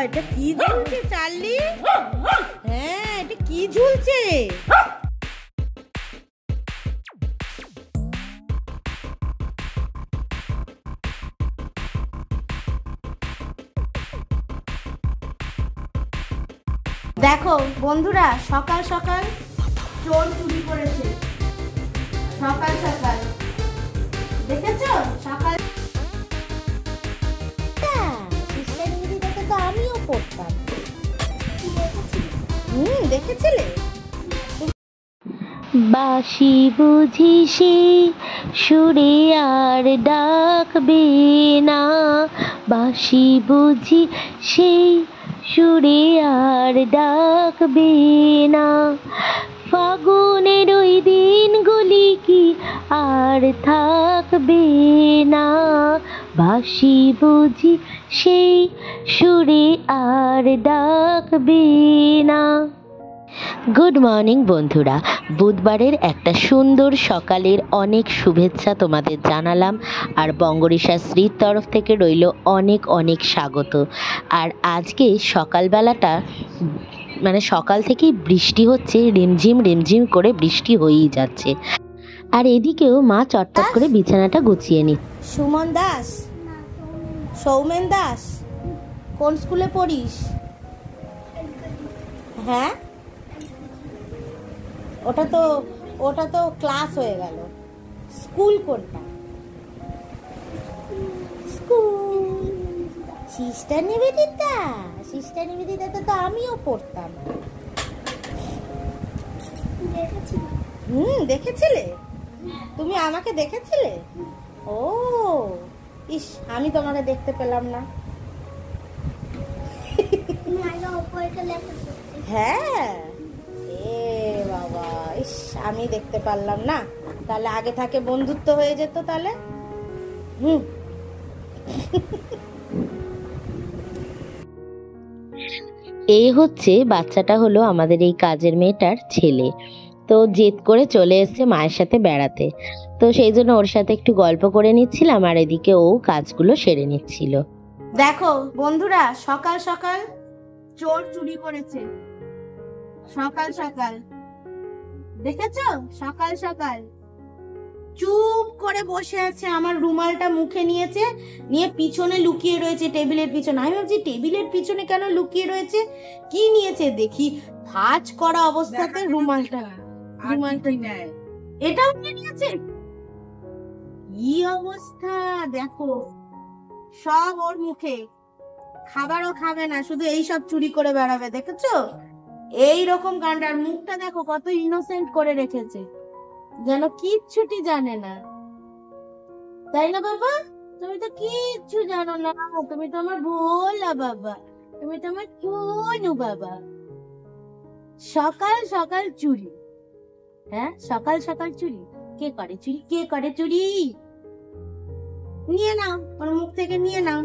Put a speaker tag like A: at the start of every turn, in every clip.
A: এটা কি ঝুলছে চার্লি? হ্যাঁ, এটা কি ঝুলছে? দেখো বন্ধুরা, সকাল সকাল চোর চুরি করেছে। সকাল সকাল দেখেছো? সকাল তো আমিও পড়তাম। দেখেছিলে?
B: বাঁশি বুঝি সে সুরে আর ডাকবে না, বাঁশি বুঝি সেই সুরে আর ডাকবে না, ফাগুনের ওই দিনগুলি কি আর থাকবে না, বাঁশি বুঝি সেই সুরে আর ডাকবে না। গুড মর্নিং বন্ধুরা, বুধবারের একটা সুন্দর সকালের অনেক শুভেচ্ছা তোমাদের জানালাম, আর বঙ্গরিশাশ্রীর তরফ থেকে রইল অনেক অনেক স্বাগত। আর আজকে সকালবেলাটা মানে সকাল থেকেই বৃষ্টি হচ্ছে, রিমঝিম রিমঝিম করে বৃষ্টি হয়েই যাচ্ছে। আর এদিকেও মা চটচট করে বিছানাটা গুছিয়ে নি।
A: সুমন দাস, সৌমেন দাস, কোন স্কুলে পড়িস? হ্যাঁ, ওটা তো ক্লাস হয়ে গেল। স্কুল কোনটা? School sister Nivedita. Sister Nivedita তো আমিও পড়তাম। দেখেছিলে? তুমি আমাকে দেখেছিলে? ও ইস, আমি তোমাকে দেখতে পেলাম না। হ্যাঁ, এ বাবা, ইস, আমি দেখতে পারলাম না। তাহলে আগে থাকে বন্ধুত্ব হয়ে যেত তাহলে।
B: এই হচ্ছে বাচ্চাটা, হলো আমাদের এই কাজের মেয়েটার ছেলে। তো জেদ করে চলে এসছে মায়ের সাথে বেড়াতে, তো সেই জন্য ওর সাথে একটু গল্প করে নিচ্ছিলাম, আর এদিকে ও কাজগুলো সেরে নিচ্ছিল।
A: দেখো বন্ধুরা, সকাল সকাল চোর চুরি করেছে। সকাল সকাল দেখেছো? সকাল সকাল চুপ করে বসে আছে, আমার রুমালটা মুখে নিয়েছে, নিয়ে পিছনে লুকিয়ে রয়েছে টেবিলের পিছনে। আমি ভাবছি টেবিলের পিছনে কেন লুকিয়ে রয়েছে, কি নিয়েছে দেখি, ভাঁজ করা অবস্থাতে রুমালটা নেয়। এটাও নিয়েছে। কি অবস্থা দেখো, সব ওর মুখে। খাবারও খাবে না, শুধু এই সব চুরি করে বেড়াবে। দেখেছো এইরকম কাণ্ড? আর মুখটা দেখো কত ইনোসেন্ট করে রেখেছে, যেন কিচ্ছুটি জানে না। তাই না বাবা? তুমি তো কিচ্ছু জানো না, তুমি তো আমার ভোলা বাবা, তুমি তো আমার কোনু বাবা। সকাল সকাল চুরি। হ্যাঁ, সকাল সকাল চুরি। কে করে চুরি? কে করে চুরি? নিয়ে নাও, ওর মুখ থেকে নিয়ে নাও।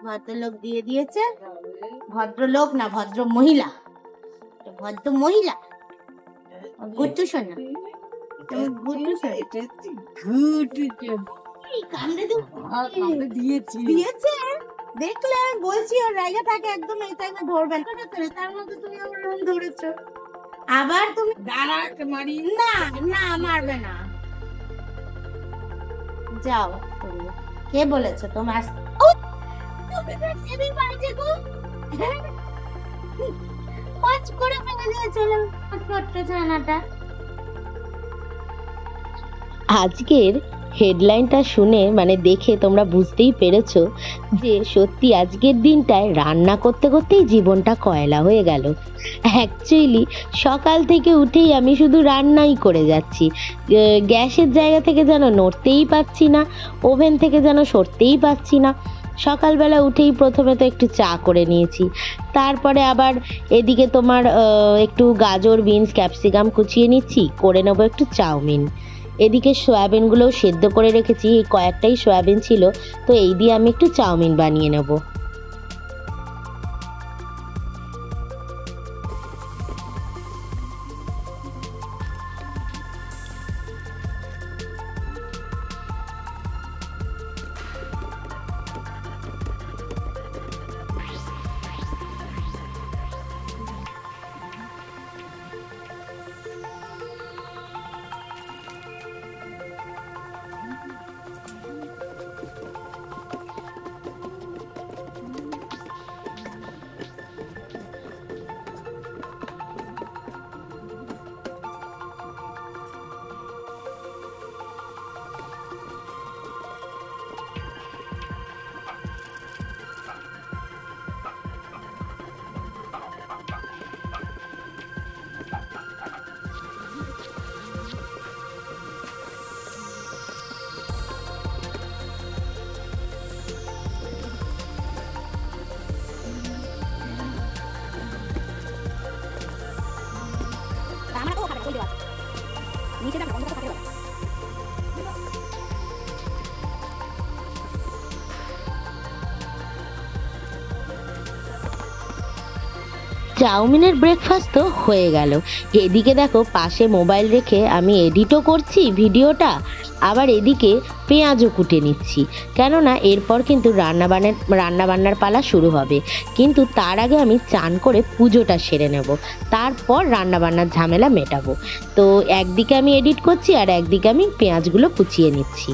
A: ভদ্রলোক দিয়ে দিয়েছে। ভদ্রলোক না, ভদ্র মহিলা। ভদ্র মহিলা। গুট্টু শোনা, দিয়েছে। দেখলে আমি বলছি ওর জায়গা থাকে একদম এই টাইমে ধরবেন, তার মধ্যে তুমি আমার রুম ধরেছো। আবার তুমি দাঁড়াতে মারি না, না মারবে না। যাও, কে বলেছে তোমার?
B: আজকের হেডলাইনটা শুনে মানে দেখে তোমরা বুঝতেই পেরেছো যে সত্যি আজকের দিনটায় রান্না করতে করতেই জীবনটা কয়লা হয়ে গেল। অ্যাকচুয়ালি সকাল থেকে উঠেই আমি শুধু রান্নাই করে যাচ্ছি, গ্যাসের জায়গা থেকে যেন নড়তেই পারছি না, ওভেন থেকে যেন সরতেই পারছি না। সকালবেলা উঠেই প্রথমে তো একটু চা করে নিয়েছি, তারপরে আবার এদিকে তোমার একটু গাজর, বিনস, ক্যাপসিকাম কুচিয়ে নিচ্ছি, করে নেবো একটু চাউমিন। এদিকে সয়াবিনগুলোও সেদ্ধ করে রেখেছি, এই কয়েকটাই সয়াবিন ছিল, তো এই দিয়ে আমি একটু চাউমিন বানিয়ে নেব। চাউমিনের ব্রেকফাস্ট তো হয়ে গেল। এদিকে দেখো পাশে মোবাইল রেখে আমি এডিটও করছি ভিডিওটা, আবার এদিকে পেঁয়াজও কুটে নিচ্ছি, কেননা এরপর কিন্তু রান্নাবান্নার পালা শুরু হবে। কিন্তু তার আগে আমি চান করে পুজোটা সেরে নেব, তারপর রান্নাবান্নার ঝামেলা মেটাবো। তো একদিকে আমি এডিট করছি আর একদিকে আমি পেঁয়াজগুলো কুচিয়ে নিচ্ছি।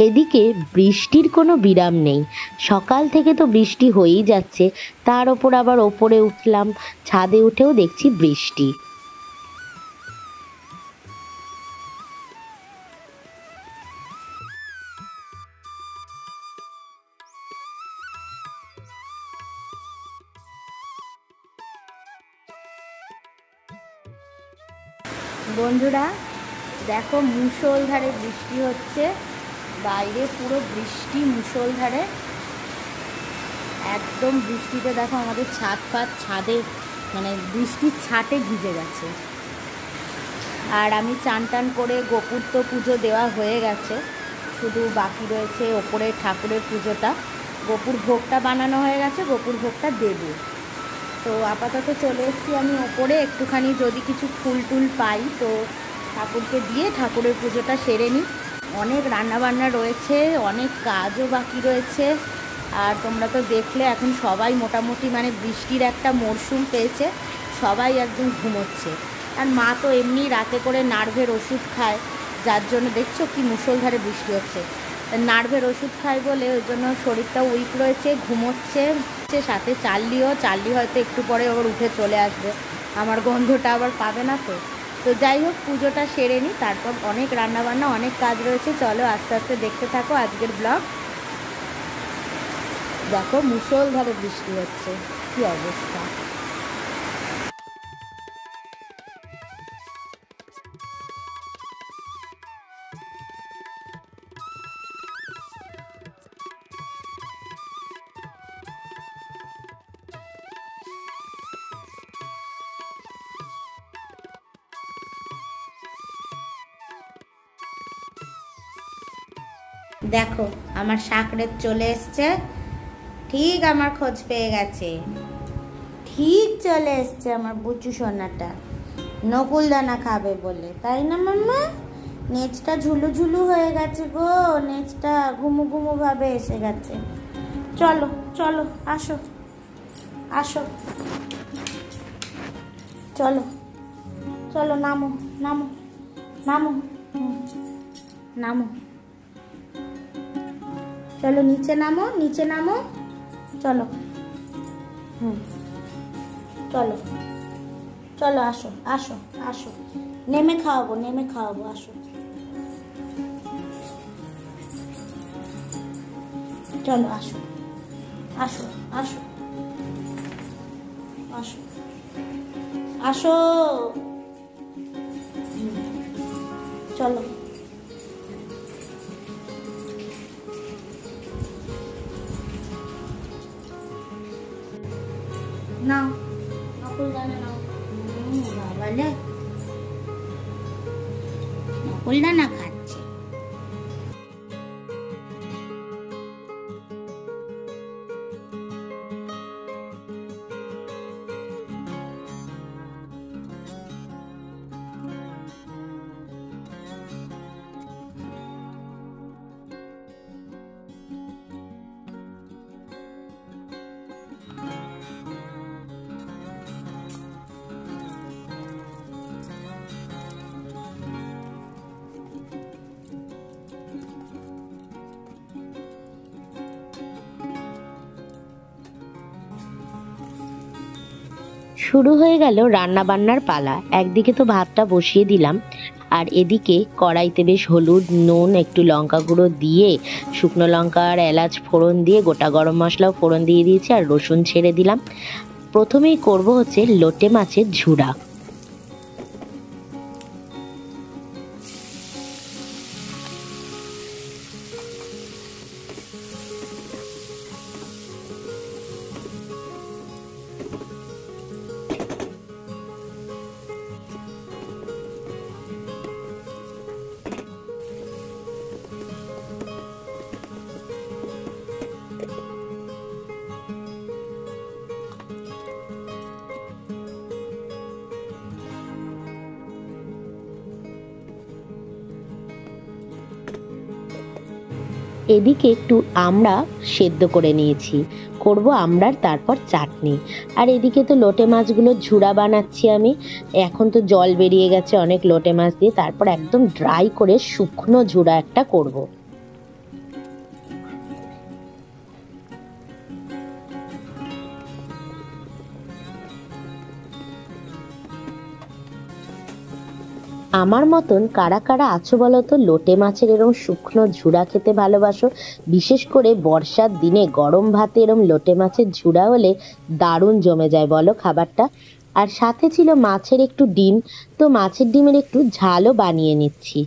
B: এদিকে বৃষ্টির কোনো বিরাম নেই, সকাল থেকে তো বৃষ্টি হয়েই যাচ্ছে, তার ওপর আবার ওপরে উঠলাম, ছাদে উঠেও দেখছি বৃষ্টি।
A: বন্ধুরা দেখো মুষলধারে বৃষ্টি হচ্ছে, বাইরে পুরো বৃষ্টি মুষলধারে, একদম বৃষ্টিতে দেখো আমাদের ছাদে মানে বৃষ্টির ছাটে ভিজে গেছে। আর আমি চান টান করে গোপুর তো পুজো দেওয়া হয়ে গেছে, শুধু বাকি রয়েছে ওপরে ঠাকুরের পুজোটা। গোপুর ভোগটা বানানো হয়ে গেছে, গোপুর ভোগটা দেব। তো আপাতত চলে এসেছি আমি ওপরে, একটুখানি যদি কিছু ফুল টুল পাই তো ঠাকুরকে দিয়ে ঠাকুরের পুজোটা সেরে নিই। অনেক রান্নাবান্না রয়েছে, অনেক কাজও বাকি রয়েছে। আর তোমরা তো দেখলে এখন সবাই মোটামুটি মানে বৃষ্টির একটা মরশুম পেয়েছে, সবাই একদম ঘুমোচ্ছে। আর মা তো এমনি রাতে করে নার্ভের ওষুধ খায়, যার জন্য দেখছো কি মুষলধারে বৃষ্টি হচ্ছে। নার্ভের ওষুধ খায় বলে ওই জন্য শরীরটা উইক রয়েছে, ঘুমোচ্ছে। সাথে চার্লি হয়তো একটু পরে আবার উঠে চলে আসবে, আমার গন্ধটা আবার পাবে না। তো যাই হোক, পুজোটা সেরে নিই, তারপর অনেক রান্নাবান্না অনেক কাজ রয়েছে। চলো আস্তে আস্তে দেখতে থাকো আজকের ব্লগ। দেখো মুষলধারে বৃষ্টি হচ্ছে, কি অবস্থা। দেখো আমার শাকরেত চলে এসছে, ঠিক আমার খোঁজ পেয়ে গেছে, ঠিক চলে এসছে আমার বুচু সোনাটা, নকুলদানা খাবে বলে, তাই না মাম্মা? নেচটা ঝুলু ঝুলু হয়ে গেছে গো, নেচটা ঘুমু ঘুমু ভাবে এসে গেছে। চলো চলো আসো আসো, চলো চলো নামো নামো নামো, নামো, চলো নিচে নামো, নিচে নামো, চলো। চলো চলো আসো আসো আসো, নেমে খাওয়াবো আসো। চলো আসো আসো আসো আসো আসো, চলো। নাও নকুলদানা নাও, বাবালে নকুলদানা খাচ্ছে।
B: শুরু হয়ে গেল রান্না বান্নার পালা। একদিকে তো ভাতটা বসিয়ে দিলাম, আর এদিকে কড়াইতে বেশ হলুদ, নুন, একটু লঙ্কা গুঁড়ো দিয়ে, শুকনো লঙ্কা আর এলাচ ফোড়ন দিয়ে, গোটা গরম মশলাও ফোড়ন দিয়ে দিয়েছি, আর রসুন ছেড়ে দিলাম। প্রথমেই করব হচ্ছে লোটে মাছের ঝুড়া। এদিকে একটু আমড়া সেদ্ধ করে নিয়েছি, করব আমড়ার তারপর চাটনি। আর এদিকে তো লোটে মাছগুলো ঝুড়া বানাচ্ছি আমি। এখন তো জল বেরিয়ে গেছে অনেক লোটে মাছ দিয়ে, তারপর একদম ড্রাই করে শুকনো ঝুড়া একটা করব। আমার মতন কারা কারা আছো বলো তো, লোটে মাছের এরম শুকনো ঝুড়া খেতে ভালোবাসো? বিশেষ করে বর্ষার দিনে গরম ভাতে এরম লোটে মাছের ঝুড়া হলে দারুণ জমে যায় বলো খাবারটা। আর সাথে ছিল মাছের একটু ডিম, তো মাছের ডিমের একটু ঝালও বানিয়ে নিচ্ছি।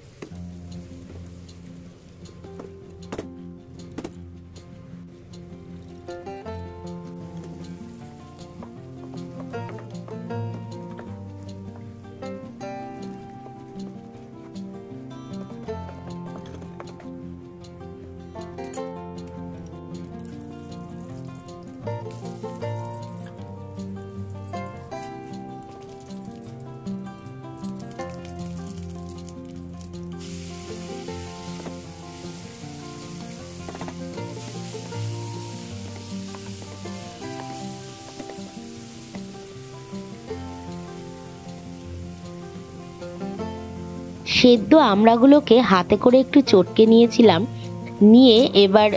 B: সেদ্ধ আমড়াগুলোকে হাতে করে একটু চটকে নিয়েছিলাম, নিয়ে এবার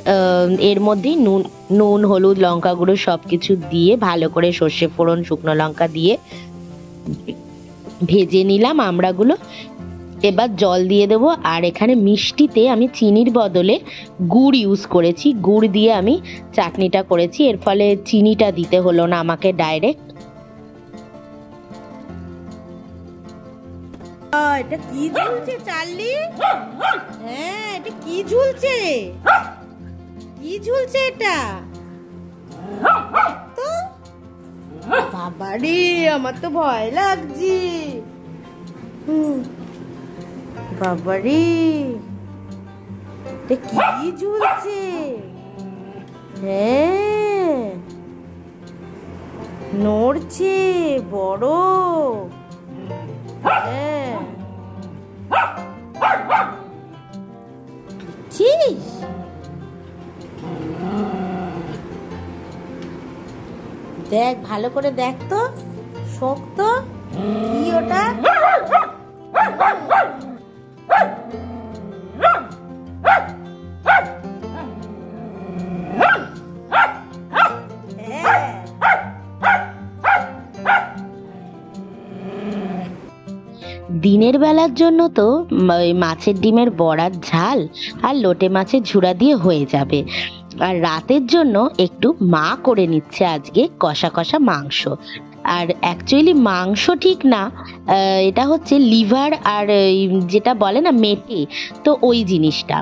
B: এর মধ্যে নুন নুন হলুদ লঙ্কা গুঁড়ো সব কিছু দিয়ে ভালো করে সর্ষে ফোড়ন শুকনো লঙ্কা দিয়ে ভেজে নিলাম আমড়াগুলো। এবার জল দিয়ে দেবো। আর এখানে মিষ্টিতে আমি চিনির বদলে গুড় ইউজ করেছি, গুড় দিয়ে আমি চাটনিটা করেছি, এর ফলে চিনিটা দিতে হলো না আমাকে ডাইরেক্ট।
A: এটা কি ঝুলছে চার্লি? হ্যাঁ, এটা কি ঝুলছে? কি ঝুলছে এটা? তো বাবারে, আমার তো ভয় লাগছে। বাবারে, এটা কি ঝুলছে? হ্যাঁ, নড়ছে বড়। হ্যাঁ, চিস দেখ, ভালো করে দেখ তো, শক্ত কি ওটা?
B: দিনের বেলার জন্য তো ওই মাছের ডিমের বড়ার ঝাল আর লোটে মাছের ঝুড়া দিয়ে হয়ে যাবে। আর রাতের জন্য একটু মা করে নিচ্ছে আজকে কষা কষা মাংস। আর অ্যাকচুয়ালি মাংস ঠিক না, এটা হচ্ছে লিভার আর যেটা বলে না মেটে, তো ওই জিনিসটা।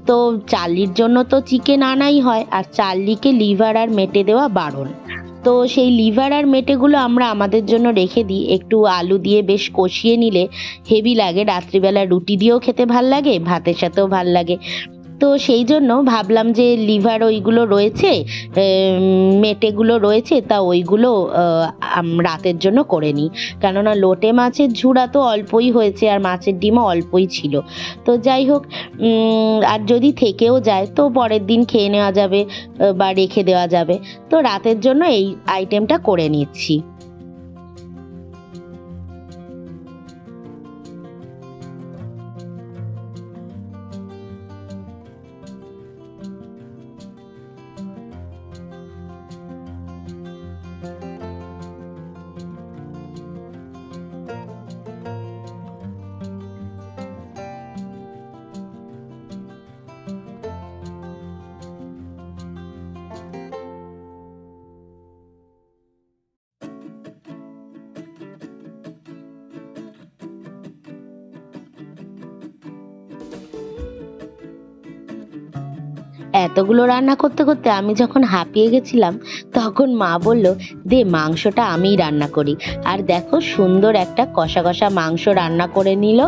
B: তো চার্লির জন্য তো চিকেন আনাই হয়, আর চার্লিকে লিভার আর মেটে দেওয়া বারণ। তো সেই লিভার আর মেটেগুলো আমরা আমাদের জন্য রেখে দিই, একটু আলু দিয়ে বেশ কষিয়ে নিলে হেভি লাগে, রাত্রিবেলা রুটি দিয়েও খেতে ভাল লাগে, ভাতের সাথেও ভাল লাগে। তো সেই জন্য ভাবলাম যে লিভার ওইগুলো রয়েছে, মেটেগুলো রয়েছে, তা ওইগুলো রাতের জন্য করে নিই। কেননা লোটে মাছের ঝুড়া তো অল্পই হয়েছে, আর মাছের ডিমও অল্পই ছিল। তো যাই হোক, আর যদি থেকেও যায় তো পরের দিন খেয়ে নেওয়া যাবে বা রেখে দেওয়া যাবে। তো রাতের জন্য এই আইটেমটা করে নিচ্ছি। এতগুলো রান্না করতে করতে আমি যখন হাঁপিয়ে গেছিলাম, তখন মা বলল, দে মাংসটা আমিই রান্না করি। আর দেখো সুন্দর একটা কষা কষা মাংস রান্না করে নিল।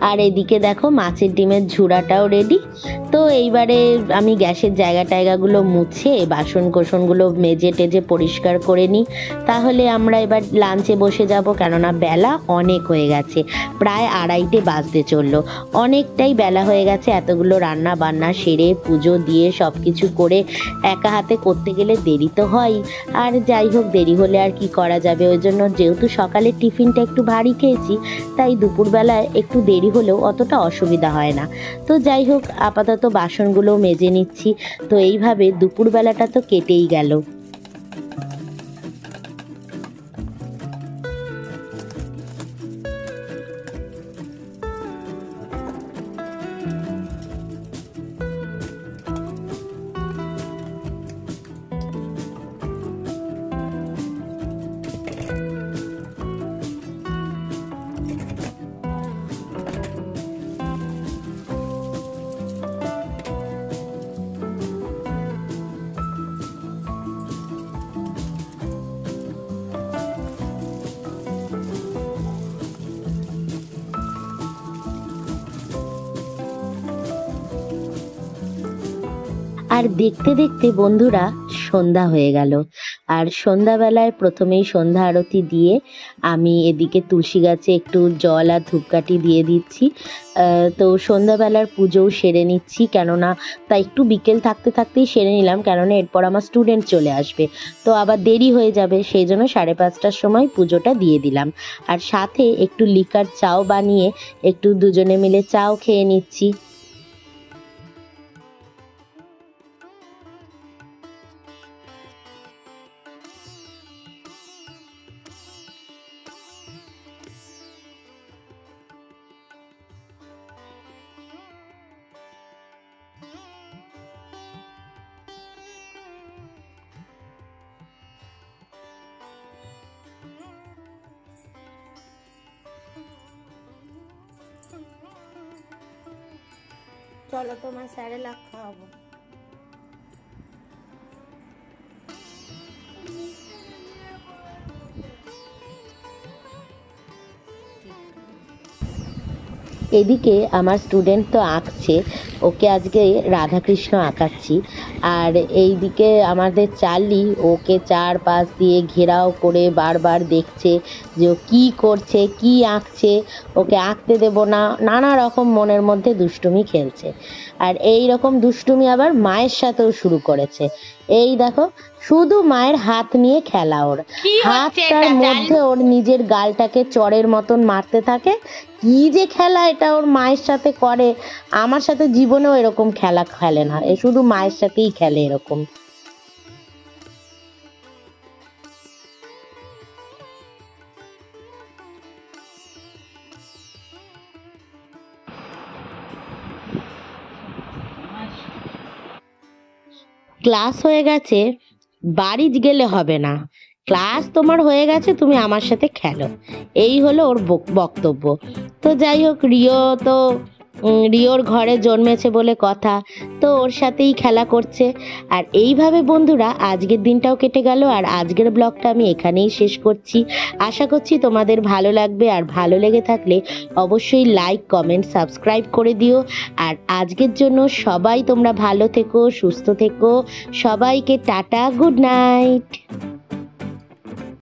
B: আর এদিকে দেখো মাছের ডিমের ঝুড়াটাও রেডি। তো এইবারে আমি গ্যাসের জায়গা টায়গাগুলো মুছে বাসন কোসনগুলো মেজে টেজে পরিষ্কার করে নিই, তাহলে আমরা এবার লাঞ্চে বসে যাব। কেননা বেলা অনেক হয়ে গেছে, প্রায় 2:30 বাজতে চললো। অনেকটাই বেলা হয়ে গেছে, এতগুলো রান্না বান্না সেরে পুজো দিয়ে সব কিছু করে একা হাতে করতে গেলে দেরি তো হয়। আর যাই হোক, দেরি হলে আর কি করা যাবে, ওই জন্য যেহেতু সকালে টিফিনটা একটু ভারী খেয়েছি, তাই দুপুরবেলায় একটু দেরি হলেও অতটা অসুবিধা হয় না। তো যাই হোক, আপাতত বাসনগুলো মেজে নিচ্ছি। তো এইভাবে দুপুরবেলাটা তো কেটেই গেল। আর দেখতে দেখতে বন্ধুরা সন্ধ্যা হয়ে গেল। আর সন্ধ্যাবেলায় প্রথমেই সন্ধ্যা আরতি দিয়ে আমি এদিকে তুলসী গাছে একটু জল আর ধূপকাঠি দিয়ে দিচ্ছি। তো সন্ধ্যাবেলার পুজোও সেরে নিচ্ছি, কেননা তা একটু বিকেল থাকতে থাকতেই সেরে নিলাম, কেননা এরপর আমার স্টুডেন্ট চলে আসবে, তো আবার দেরি হয়ে যাবে। সেই জন্য 5:30টার সময় পুজোটা দিয়ে দিলাম। আর সাথে একটু লিকার চাও বানিয়ে একটু দুজনে মিলে চাও খেয়ে নিচ্ছি।
A: চলো তোমার স্যারেলাক খাওয়াবো।
B: এদিকে আমার স্টুডেন্ট তো আঁকছে, ওকে আজকে রাধাকৃষ্ণ আঁকাচ্ছি। আর এইদিকে আমাদের চার্লি ওকে চারপাশ দিয়ে ঘেরাও করে বারবার দেখছে যে ও কী করছে, কী আঁকছে, ওকে আঁকতে দেব না, নানা রকম মনের মধ্যে দুষ্টুমি খেলছে। আর এই রকম দুষ্টুমি আবার মায়ের সাথেও শুরু করেছে। এই দেখো, শুধু মায়ের হাত নিয়ে খেলা, ওর হাতটার মধ্যে ওর নিজের গালটাকে চড়ের মতন মারতে থাকে। কি যে খেলা এটা ওর মায়ের সাথে করে, আমার সাথে জীবনেও এরকম খেলা খেলে না, এ শুধু মায়ের সাথেই খেলে এরকম। ক্লাস হয়ে গেছে, বাড়ি গেলে হবে না, ক্লাস তোমার হয়ে গেছে, তুমি আমার সাথে খেলো, এই হলো ওর বক্তব্য। তো যাই হোক, রিওর ঘরে জন্মেছে বলে কথা, তো ওর সাথেই খেলা করছে। আর এইভাবে বন্ধুরা আজকের দিনটাও কেটে গেল। আর আজকের ব্লগটা আমি এখানেই শেষ করছি। আশা করছি তোমাদের ভালো লাগবে, আর ভালো লেগে থাকলে অবশ্যই লাইক কমেন্ট সাবস্ক্রাইব করে দিও। আর আজকের জন্য সবাই তোমরা ভালো থেকো, সুস্থ থেকো, সবাইকে টাটা, গুড নাইট।